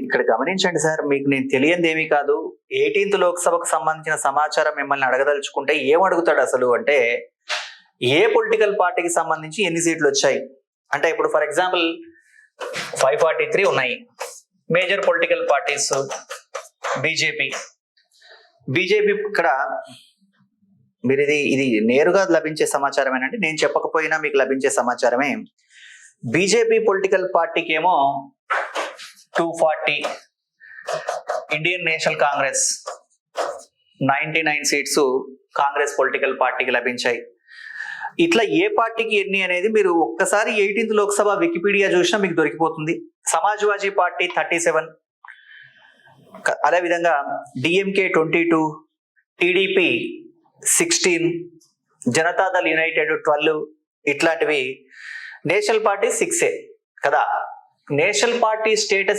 ఇక్కడ గమనించండి సార్, మీకు నేను తెలియంది ఏమీ కాదు. 18th లోక్సభకు సంబంధించిన సమాచారం మిమ్మల్ని అడగదలుచుకుంటే ఏం అడుగుతాడు అసలు అంటే, ఏ పొలిటికల్ పార్టీకి సంబంధించి ఎన్ని సీట్లు వచ్చాయి అంటే, ఇప్పుడు ఫర్ ఎగ్జాంపుల్ 543 ఉన్నాయి. మేజర్ పొలిటికల్ పార్టీస్ బీజేపీ ఇక్కడ మీరు ఇది నేరుగా లభించే సమాచారమేనండి, నేను చెప్పకపోయినా మీకు లభించే సమాచారమే. బీజేపీ పొలిటికల్ పార్టీకి ఏమో 240, Indian national Congress 99 seats Congress political పార్టీకి లభించాయి. ఇట్లా ఏ పార్టీకి ఎన్ని అనేది మీరు ఒక్కసారి 18th లోక్సభ వికీపీడియా చూసినా మీకు దొరికిపోతుంది. సమాజ్వాదీ పార్టీ 37, అదేవిధంగా డిఎంకే 22, టీడీపీ 16, జనతాదళ్ యునైటెడ్ 12, ఇట్లాంటివి. నేషనల్ పార్టీ 6 కదా. National party status